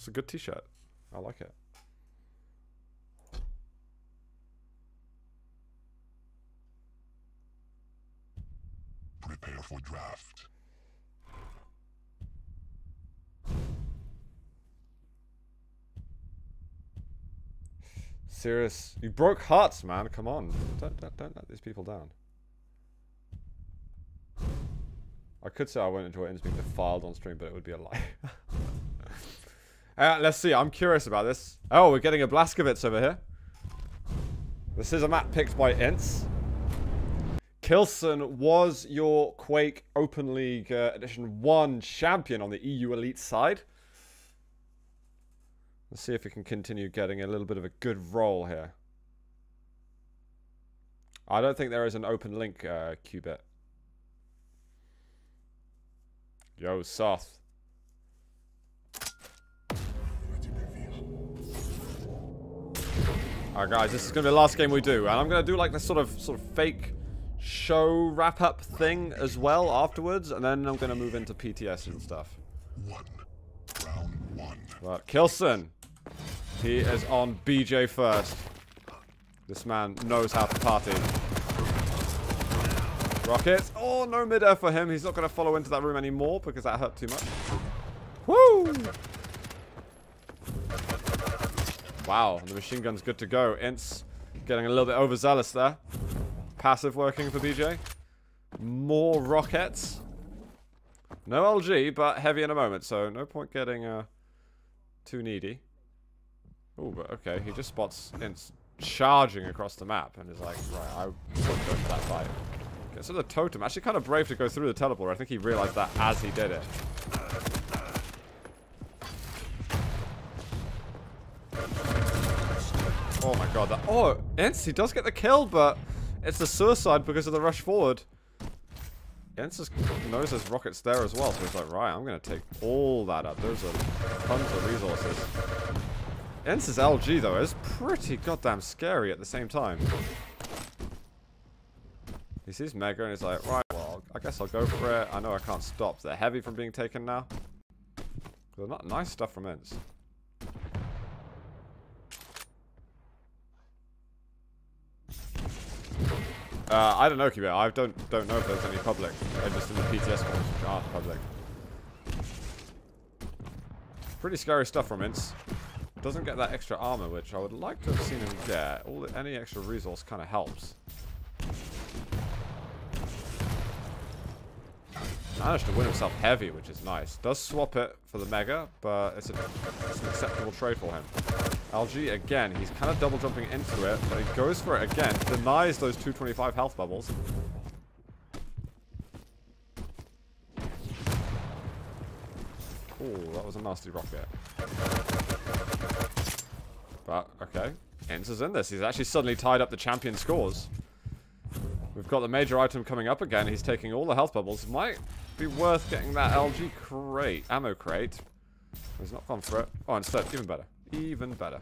It's a good t-shirt. I like it. Prepare for draft. Serious. You broke hearts, man. Come on. Don't let these people down. I could say I won't enjoy Ins being defiled on stream, but it would be a lie. Let's see. I'm curious about this. Oh, we're getting a Blazkowicz over here. This is a map picked by Ins. K1llsen was your Quake Open League Edition 1 champion on the EU Elite side. Let's see if we can continue getting a little bit of a good roll here. I don't think there is an open link, Qbit. Yo, Soth. Alright guys, this is going to be the last game we do. And I'm going to do like this sort of fake show wrap-up thing as well afterwards. And then I'm going to move into PTS and stuff. Round one. But K1llsen, he is on BJ first. This man knows how to party. Rocket. Oh, no mid-air for him. He's not going to follow into that room anymore because that hurt too much. Woo! Wow, the machine gun's good to go. Ints getting a little bit overzealous there. Passive working for BJ. More rockets. No LG, but heavy in a moment, so no point getting too needy. Oh, but okay, he just spots Ints charging across the map and is like, right, I won't go for that fight. Gets to the totem. Actually kind of brave to go through the teleport. I think he realized that as he did it. Oh my god, that... Oh, Ints, he does get the kill, but it's a suicide because of the rush forward. Ints just knows there's rockets there as well, so he's like, right, I'm going to take all that up. Those are tons of resources. Ints' LG, though, is pretty goddamn scary at the same time. He sees Mega and he's like, right, well, I guess I'll go for it. I know I can't stop the heavy from being taken now. There's not nice stuff from Ints. I don't know, Qbit. I don't know if there's any public. Just in the PTS forums which aren't public. Pretty scary stuff from Ints. Doesn't get that extra armor, which I would like to have seen him get. Any extra resource kind of helps. Managed to win himself heavy, which is nice. Does swap it for the Mega, but it's an acceptable trade for him. LG, again, he's kind of double jumping into it, but he goes for it again. Denies those 225 health bubbles. Oh, that was a nasty rocket. But, okay. Ins is in this. He's actually suddenly tied up the champion scores. We've got the major item coming up again. He's taking all the health bubbles. Might be worth getting that LG crate, ammo crate. He's not gone for it. Oh, instead, even better. Even better.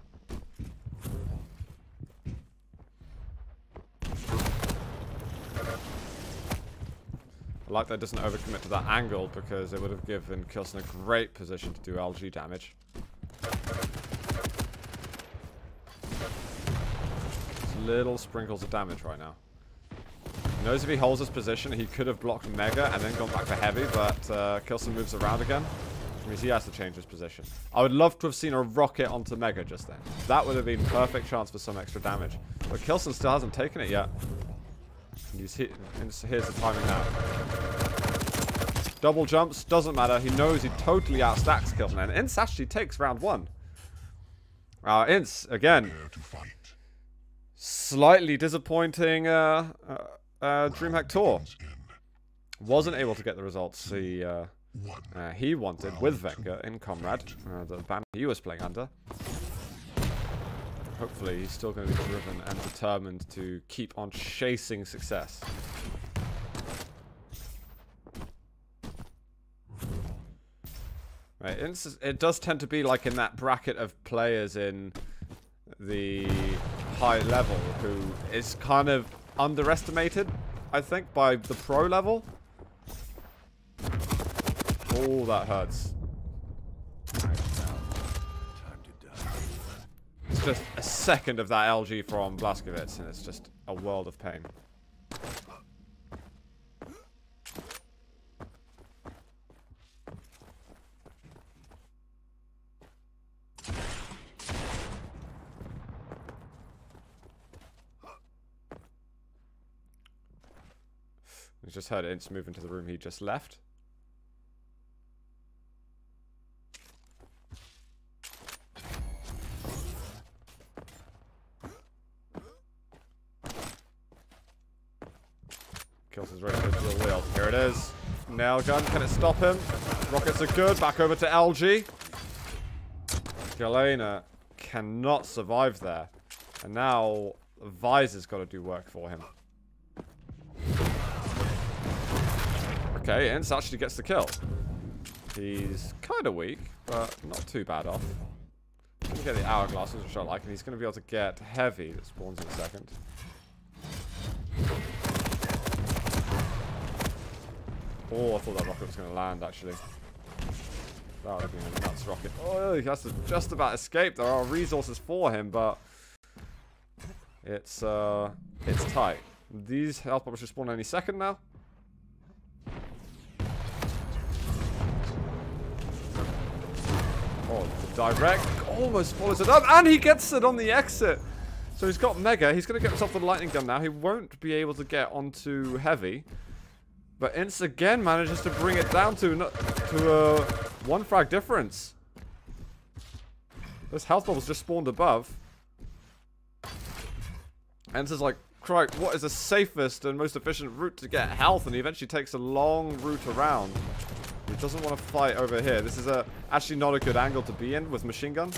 I like that it doesn't overcommit to that angle because it would have given K1llsen a great position to do LG damage. Just little sprinkles of damage right now. He knows if he holds his position, he could have blocked Mega and then gone back for heavy, but K1llsen moves around again. Which means he has to change his position. I would love to have seen a rocket onto Mega just then. That would have been perfect chance for some extra damage. But K1llsen still hasn't taken it yet. Here's the timing now. Double jumps, doesn't matter. He knows he totally outstacks K1llsen. And Ints actually takes round one. Ints, again. Slightly disappointing DreamHack Tour. Wasn't able to get the results he wanted with Venga in Comrade, the band he was playing under. Hopefully he's still going to be driven and determined to keep on chasing success. Right, it does tend to be like in that bracket of players in the high level who is kind of underestimated, I think, by the pro level. Oh, that hurts. It's just a second of that LG from Blazkowicz, and it's just a world of pain. We just heard Ints move into the room he just left. K1llsen's ready to dual wield. Here it is. Nail gun. Can it stop him? Rockets are good. Back over to LG. Galena cannot survive there. And now Visor's got to do work for him. Okay, Ints actually gets the kill. He's kind of weak, but not too bad off. He's going to get the hourglasses, which I like, and he's going to be able to get heavy that spawns in a second. Oh, I thought that rocket was going to land, actually. That would have been a nuts rocket. Oh, he has to just about escape. There are resources for him, but it's tight. These health poppers should spawn any second now. Oh, the direct almost follows it up, and he gets it on the exit. So he's got Mega. He's going to get himself the lightning gun now. He won't be able to get onto Heavy. But Ints again manages to bring it down to a one frag difference. This health bubble's just spawned above. Ints is like, crike, what is the safest and most efficient route to get health? And he eventually takes a long route around. He doesn't want to fight over here. This is actually not a good angle to be in with machine gun.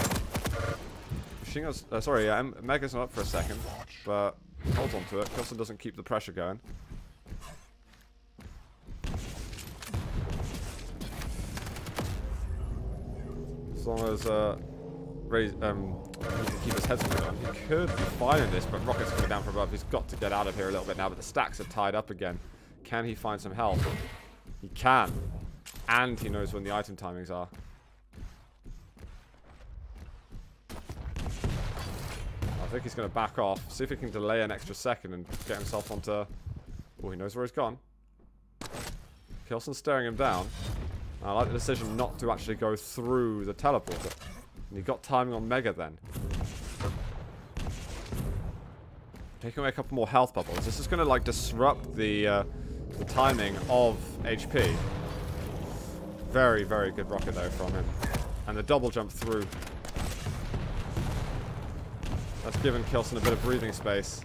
Machine gun's, sorry, Mega's not up for a second, but holds on to it. K1llsen doesn't keep the pressure going. As long as he needs to keep his head screwed on, he could be fine in this, but Rocket's coming down from above. He's got to get out of here a little bit now, but the stacks are tied up again. Can he find some health? He can. And he knows when the item timings are. I think he's going to back off. See if he can delay an extra second and get himself onto... Oh, he knows where he's gone. K1llsen's staring him down. I like the decision not to actually go through the teleporter. And he got timing on Mega then. Taking away a couple more health bubbles. This is going to like disrupt the timing of HP. Very, very good rocket though from him. And the double jump through. That's given K1llsen a bit of breathing space.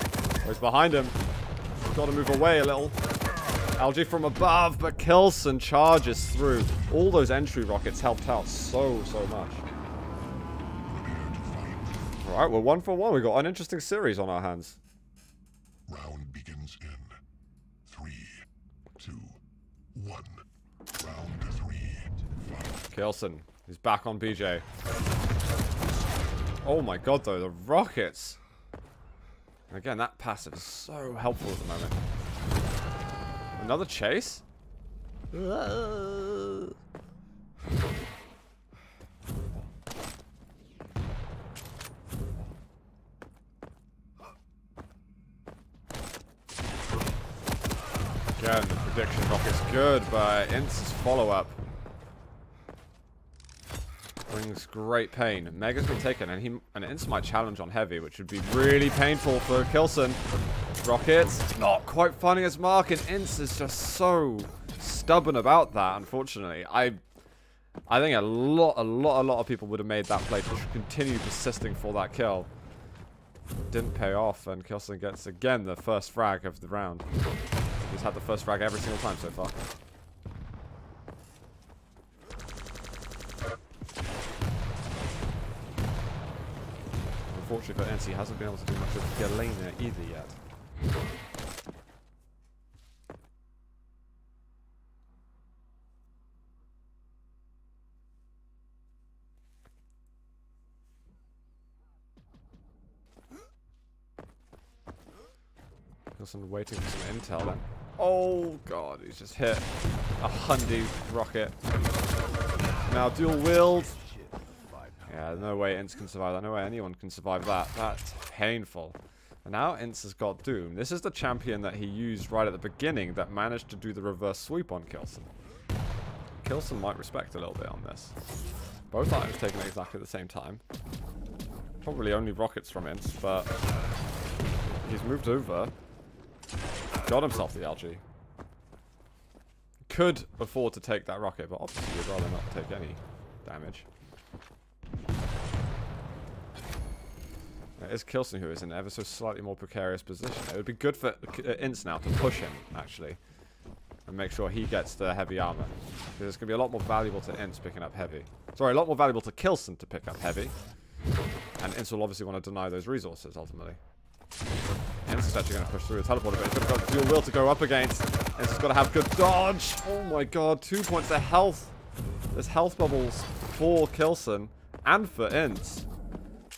Oh, he's behind him. He's got to move away a little. LG from above, but K1llsen charges through. All those entry rockets helped out so much. Alright, we're 1 for 1. We've got an interesting series on our hands. Round begins in 3, 2, 1. Round 3, fight. K1llsen is back on BJ. Oh my god, though, the rockets. Again, that passive is so helpful at the moment. Another chase? Again, the prediction rocket's good, but Ints' follow-up brings great pain. Mega's been taken, and Ints might challenge on Heavy, which would be really painful for K1llsen. Rockets not quite finding its mark, and Ints is just so stubborn about that. Unfortunately, I think a lot of people would have made that play to continue persisting for that kill. Didn't pay off, and K1llsen gets again the first frag of the round. He's had the first frag every single time so far. Unfortunately for Ints, he hasn't been able to do much with Galena either yet. K1llsen waiting for some intel then. Oh god, he's just hit a Hyundai rocket. Now dual wield. Yeah, no way Ints can survive that. No way anyone can survive that. That's painful. And now Ints has got Doom. This is the champion that he used right at the beginning that managed to do the reverse sweep on K1llsen. K1llsen might respect a little bit on this. Both items taken at exactly the same time. Probably only rockets from Ints, but he's moved over. Got himself the LG. Could afford to take that rocket, but obviously would rather not take any damage. It is K1llsen who is in ever so slightly more precarious position. It would be good for Ints now to push him, actually. And make sure he gets the heavy armor. Because it's going to be a lot more valuable to Ints picking up heavy. Sorry, a lot more valuable to K1llsen to pick up heavy. And Ints will obviously want to deny those resources, ultimately. Ints is actually going to push through a teleporter, but he's got the dual will to go up against. Ints has got to have good dodge. Oh my god, 2 points of health. There's health bubbles for K1llsen and for Ints.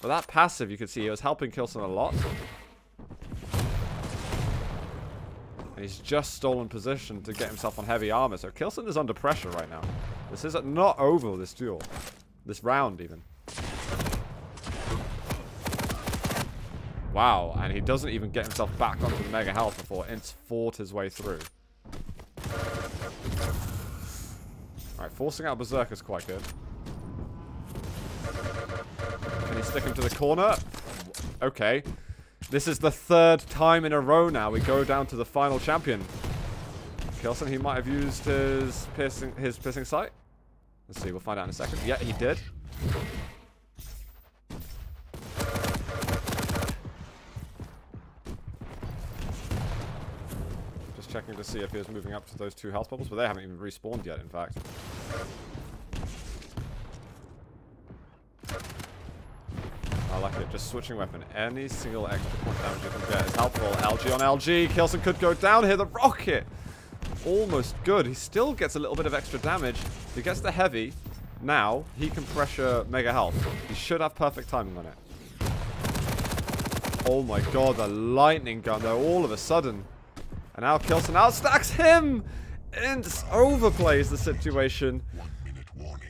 But that passive, you could see, it was helping K1llsen a lot. And he's just stolen position to get himself on heavy armor. So K1llsen is under pressure right now. This is not over, this duel. This round, even. Wow, and he doesn't even get himself back onto the mega health before Ints fought his way through. Alright, forcing out Berserk is quite good. Can he stick him to the corner? Okay. This is the 3rd time in a row now we go down to the final champion. K1llsen, he might have used his piercing sight. Let's see, we'll find out in a second. Yeah, he did. Just checking to see if he was moving up to those 2 health bubbles, but they haven't even respawned yet, in fact. I like it. Just switching weapon. Any single extra point damage you can get is helpful. LG on LG. K1llsen could go down here. The rocket! Almost good. He still gets a little bit of extra damage. If he gets the heavy, now he can pressure mega health. He should have perfect timing on it. Oh my god, the lightning gun though, all of a sudden. And now K1llsen outstacks him! Ints overplays the situation.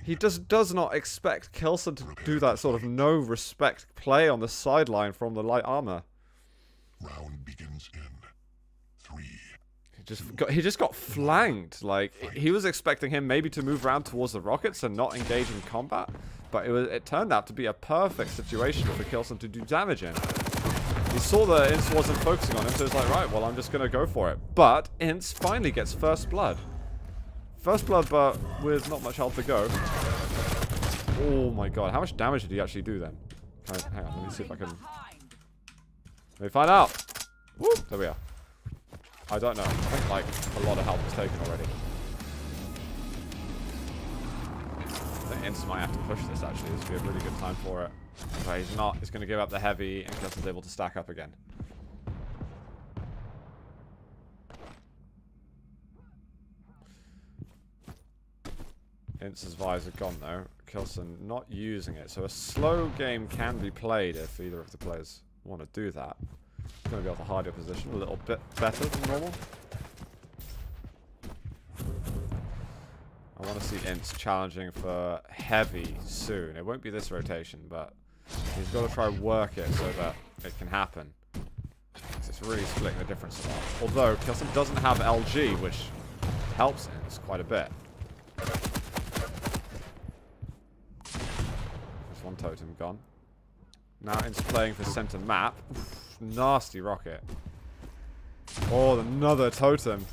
He just does not expect K1llsen to do that sort of no respect play on the sideline from the light armor. Round begins in 3. He just got flanked. Like, he was expecting him maybe to move around towards the rockets and not engage in combat, but it turned out to be a perfect situation for K1llsen to do damage in. He saw that Ints wasn't focusing on him, so he's like, right, well, I'm just gonna go for it. But Ints finally gets first blood. First blood, but with not much health to go. Oh my god, how much damage did he actually do then? Hang on, let me see if I can... Let me find out! Woo! There we are. I don't know. I think, like, a lot of health was taken already. I think Ints might have to push this, actually. This would be a really good time for it. But he's not. He's going to give up the heavy, and K1llsen's able to stack up again. Ints' visor gone though. K1llsen not using it. So a slow game can be played if either of the players want to do that. He's going to be able to hide your position a little bit better than normal. I want to see Ints challenging for heavy soon. It won't be this rotation, but he's got to try work it so that it can happen. It's really splitting the difference a lot. Although K1llsen doesn't have LG, which helps Ints quite a bit. One totem gone. Now Ints playing for center map. Oof, nasty rocket. Oh, another totem.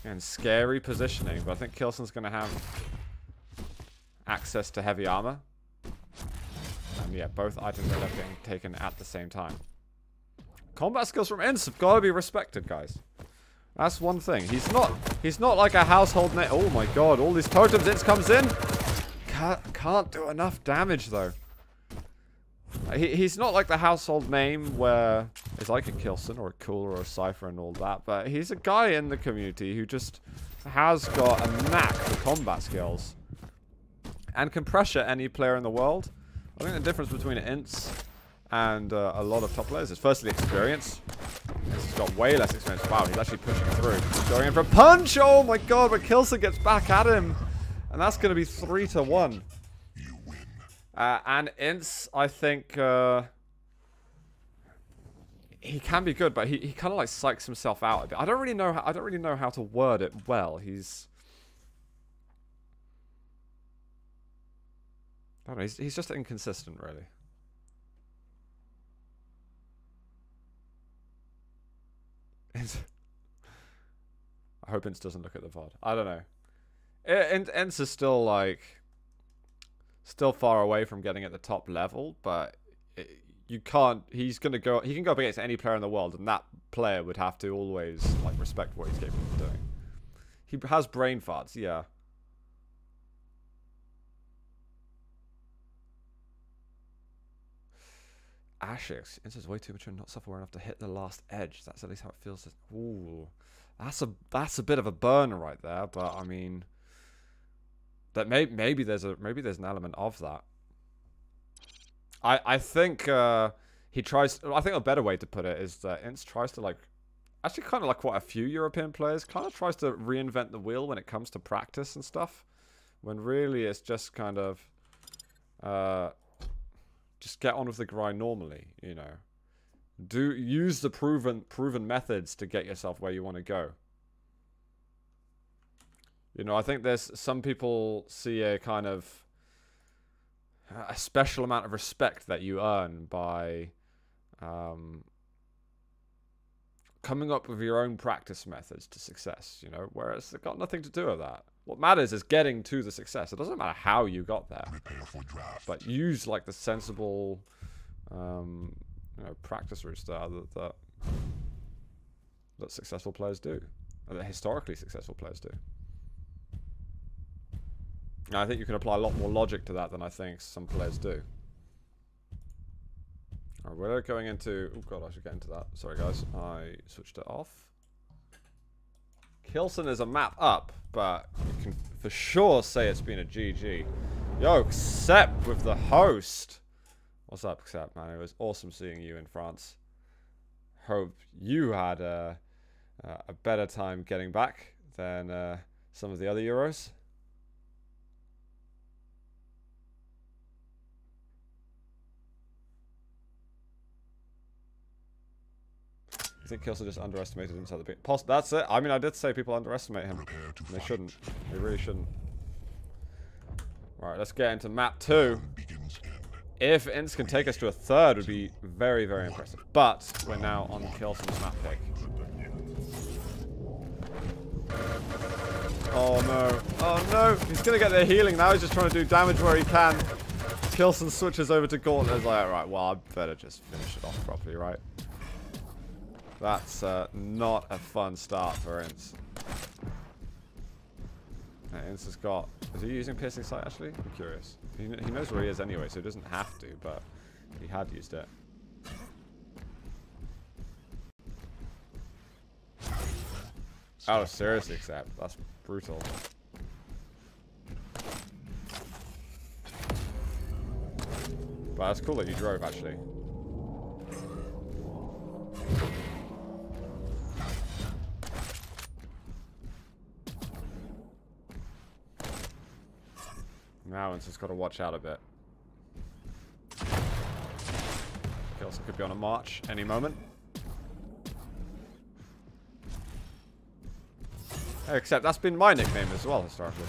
And scary positioning, but I think K1llsen's going to have access to heavy armor. And yeah, both items end up getting taken at the same time. Combat skills from Ints have got to be respected, guys. That's one thing. He's not like a household name. Oh my god, all these totems. Ints comes in. Can't do enough damage though. He's not like the household name where it's like a K1llsen or a Cooler or a Cypher and all that, but he's a guy in the community who just has got a knack for combat skills and can pressure any player in the world. I think the difference between Ints and a lot of top players is firstly experience. Ints has got way less experience. Wow, he's actually pushing through. He's going in for a punch! Oh my god, but K1llsen gets back at him. And that's going to be 3-1. And Ints, I think he can be good, but he kind of like psychs himself out a bit. I don't really know how to word it well. I don't know, he's just inconsistent, really. I hope Ints doesn't look at the VOD. I don't know. Ints is still like still far away from getting at the top level, but you can't. He can go up against any player in the world, and that player would have to always like respect what he's capable of doing. He has brain farts, yeah. Ashix, Ints is way too mature and not self-aware enough to hit the last edge. That's at least how it feels. Ooh, that's a bit of a burner right there. But I mean, that maybe there's an element of that. I think he tries. I think a better way to put it is that Ints tries to like, actually kind of like quite a few European players, kind of tries to reinvent the wheel when it comes to practice and stuff, when really it's just kind of just get on with the grind normally, you know. Use the proven methods to get yourself where you want to go. You know, I think there's some people see a kind of a special amount of respect that you earn by coming up with your own practice methods to success, you know, whereas it's got nothing to do with that. What matters is getting to the success. It doesn't matter how you got there, but use like the sensible, you know, practice routes that successful players do, and that historically successful players do. And I think you can apply a lot more logic to that than I think some players do. Alright, we're going into... Oh god, I should get into that. Sorry guys, I switched it off. K1llsen is a map up, but you can for sure say it's been a GG. Yo, Accept with the host. What's up, Accept, man? It was awesome seeing you in France. Hope you had a better time getting back than some of the other Euros. I think K1llsen just underestimated inside the pit. That's it. I mean, I did say people underestimate him. They shouldn't. They really shouldn't. Alright, let's get into map 2. If Ints can take us to a third, would be very, very impressive. But we're now on K1llsen's map pick. Oh no. Oh no. He's going to get their healing now. He's just trying to do damage where he can. K1llsen switches over to Gauntlet. It's like, alright, well, I better just finish it off properly, right? That's not a fun start for Ints. Ints has got... Is he using Piercing Sight, actually? I'm curious. He knows where he is anyway, so he doesn't have to, but he had used it. Oh, seriously, Accept. That's brutal. But that's cool that you drove, actually. Now Ints has got to watch out a bit. K1llsen could be on a march any moment. Except that's been my nickname as well, historically.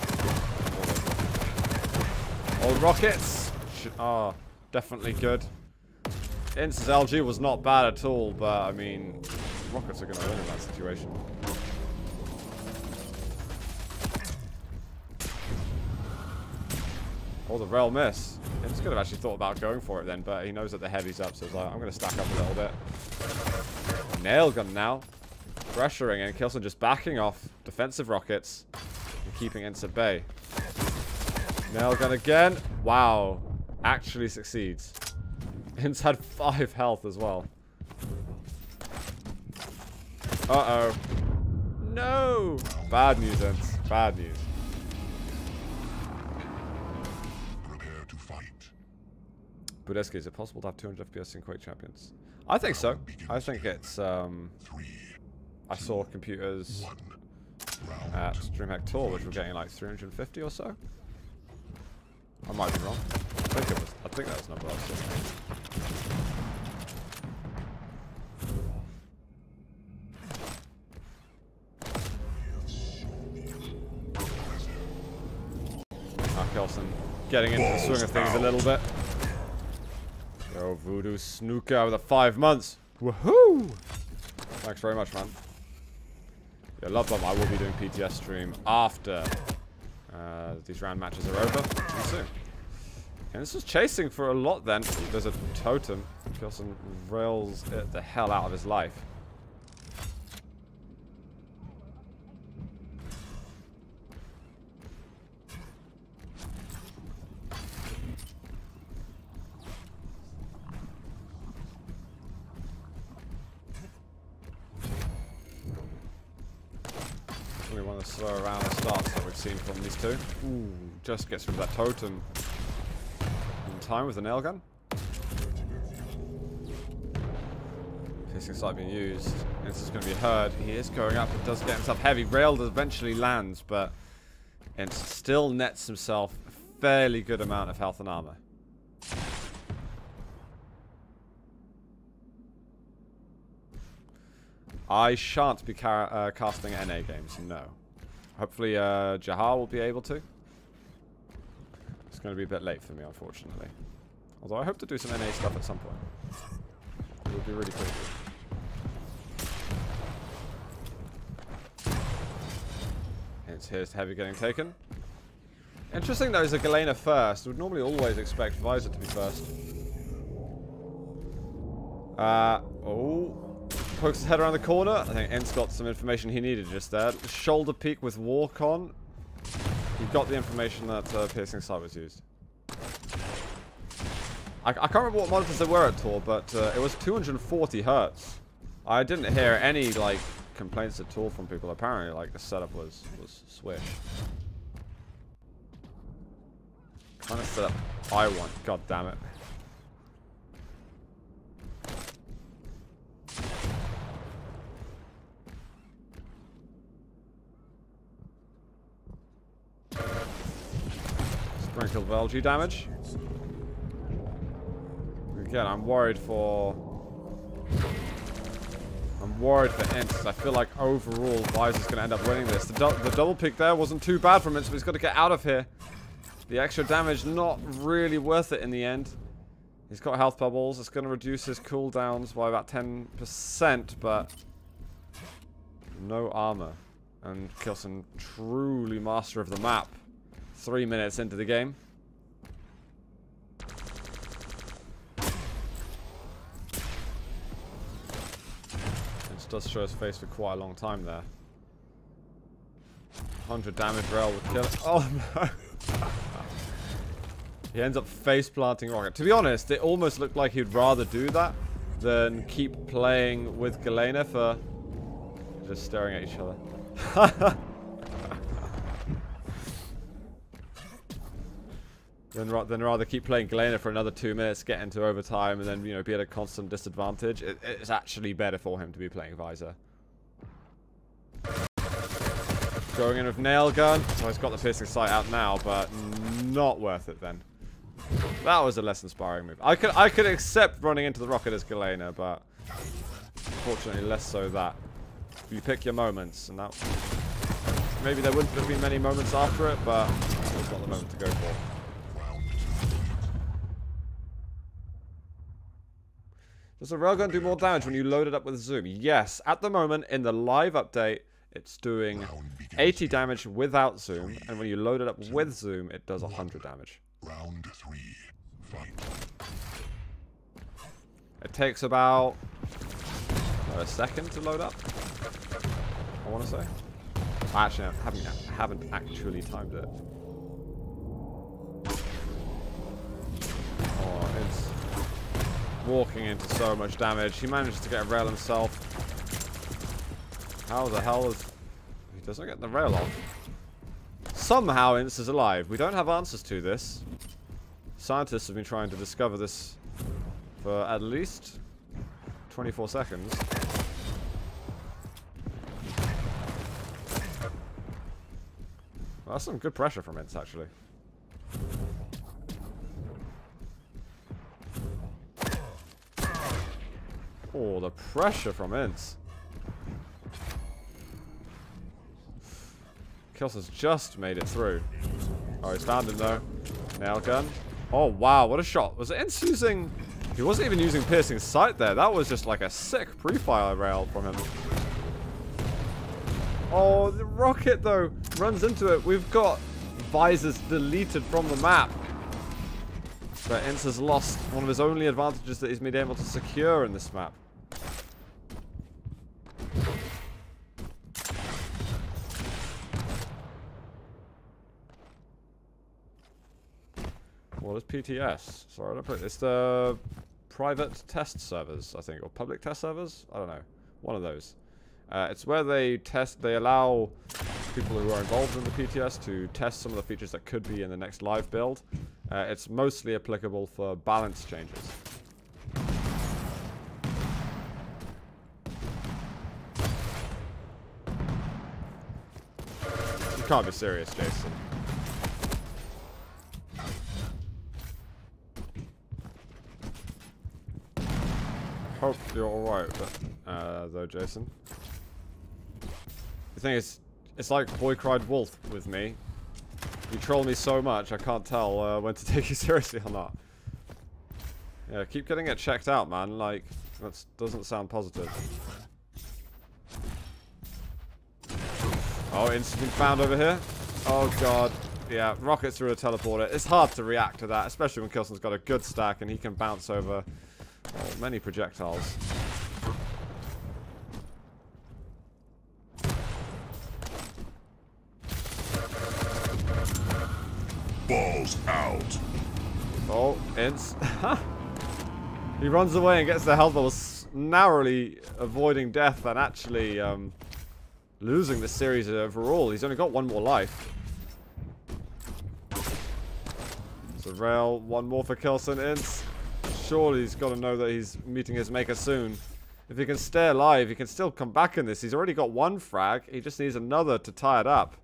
Old Rockets are definitely good. Ints' LG was not bad at all, but I mean, Rockets are going to win in that situation. Oh, the rail miss. Ints could have actually thought about going for it then, but he knows that the heavy's up, so he's like, I'm going to stack up a little bit. Nail gun now. Pressuring, and K1llsen just backing off. Defensive rockets. And keeping Ints at bay. Nail gun again. Wow. Actually succeeds. Ints had 5 health as well. Uh-oh. No! Bad news, Ints. Bad news. Budeski, is it possible to have 200 FPS in Quake Champions? I think so. I think it's, I saw computers at DreamHack Tour which were getting like 350 or so. I might be wrong. I think that was number last. K1llsen getting into the swing of things a little bit. Yo, Voodoo Snooker with a 5 months. Woohoo! Thanks very much, man. Yeah, love them. I will be doing PTS stream after these round matches are over. See you soon. And this was chasing for a lot then. There's a totem. K1llsen rails it the hell out of his life. One of the slower round starts that we've seen from these two. Ooh, just gets rid of that totem in time with the nail gun. Piercing sight being used. This is going to be heard. He is going up and does get himself heavy. Rail eventually lands, but it still nets himself a fairly good amount of health and armor. I shan't be casting NA games, no. Hopefully Jahar will be able to. It's going to be a bit late for me, unfortunately. Although I hope to do some NA stuff at some point. It would be really cool. Here's Heavy getting taken. Interesting though is a Galena first. Would normally always expect Visor to be first. Oh. Pokes his head around the corner. I think Ins got some information he needed just there. Shoulder peek with walk on. He got the information that piercing sight was used. I can't remember what monitors they were at all, but it was 240 hertz. I didn't hear any like complaints at all from people. Apparently, like the setup was swish. Kind of setup I want. God damn it. Sprinkle of LG damage. Again, I'm worried for Ins. I feel like overall Visor's going to end up winning this. The double pick there wasn't too bad from Ins, but he's got to get out of here. The extra damage not really worth it in the end. He's got health bubbles. It's going to reduce his cooldowns by about 10%, but no armor. And K1llsen truly master of the map. 3 minutes into the game. It does show his face for quite a long time there. 100 damage rail would kill it. Oh no! He ends up face planting Rocket. To be honest, it almost looked like he'd rather do that than keep playing with Galena for just staring at each other. Then rather keep playing Galena for another 2 minutes, get into overtime, and then, you know, be at a constant disadvantage. It's actually better for him to be playing Visor. Going in with nail gun. So he's got the piercing sight out now, but not worth it then. That was a less inspiring move. I could accept running into the rocket as Galena, but unfortunately less so that. You pick your moments, and that maybe there wouldn't have been many moments after it, but it was not the moment to go for. Does the railgun do more damage when you load it up with zoom? Yes. At the moment, in the live update, it's doing 80 damage without zoom, and when you load it up with zoom, it does 100 damage. Round 3. Fight. It takes about a second to load up, I want to say. Actually, I haven't actually timed it. Oh, it's walking into so much damage. He manages to get a rail himself. How the hell is... He doesn't get the rail off. Somehow Ins is alive. We don't have answers to this. Scientists have been trying to discover this for at least 24 seconds. Well, that's some good pressure from Ins, actually. Oh, the pressure from Ins. K1llsen's just made it through. Oh, he's found him though. Nail gun. Oh, wow, what a shot. Was Ins using... He wasn't even using piercing sight there. That was just like a sick pre-fire rail from him. Oh, the rocket though runs into it. We've got visors deleted from the map. But Ins has lost one of his only advantages that he's been able to secure in this map. What is PTS? Sorry, I don't put it. It's the private test servers, I think, or public test servers? I don't know. One of those. It's where they allow people who are involved in the PTS to test some of the features that could be in the next live build. It's mostly applicable for balance changes. You can't be serious, Jason. Hope you're alright, though, Jason. The thing is, it's like Boy Cried Wolf with me. You troll me so much, I can't tell when to take you seriously or not. Yeah, keep getting it checked out, man. Like, that doesn't sound positive. Oh, instantly found over here. Oh, God. Yeah, rockets through a teleporter. It's hard to react to that, especially when K1llsen's got a good stack and he can bounce over many projectiles. Balls out. Oh, Ins. He runs away and gets the health bubble, narrowly avoiding death and actually losing the series overall. He's only got one more life. So rail, one more for K1llsen. Ins. Surely he's got to know that he's meeting his maker soon. If he can stay alive, he can still come back in this. He's already got one frag. He just needs another to tie it up.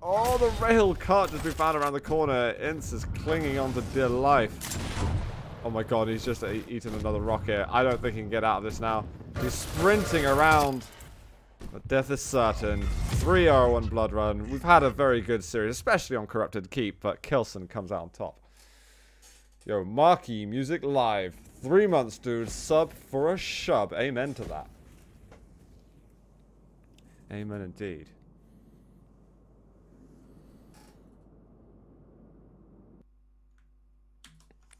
Oh, the rail can't just be found around the corner. Ins is clinging on to dear life. Oh my god, he's just eaten another rocket. I don't think he can get out of this now. He's sprinting around. But death is certain. 3-0 Blood Run. We've had a very good series, especially on Corrupted Keep, but K1llsen comes out on top. Yo, Marquee Music Live. 3 months, dude. Sub for a shub. Amen to that. Amen indeed.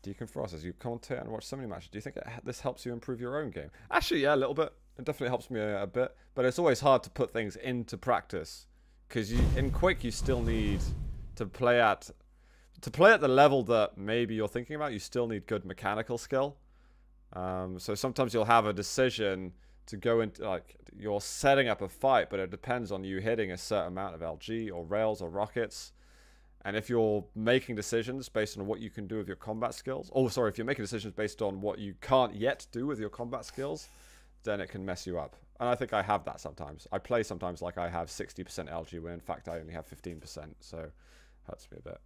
Deacon Frost says, you commentate and watch so many matches. Do you think this helps you improve your own game? Actually, yeah, a little bit. It definitely helps me a bit. But it's always hard to put things into practice. Because in Quake, you still need to play at... To play at the level that maybe you're thinking about, you still need good mechanical skill. So sometimes you'll have a decision to go into, like, you're setting up a fight, but it depends on you hitting a certain amount of LG or rails or rockets. And if you're making decisions based on what you can do with your combat skills, oh, sorry, if you're making decisions based on what you can't yet do with your combat skills, then it can mess you up. And I think I have that sometimes. I play sometimes like I have 60% LG when in fact I only have 15%, so hurts me a bit.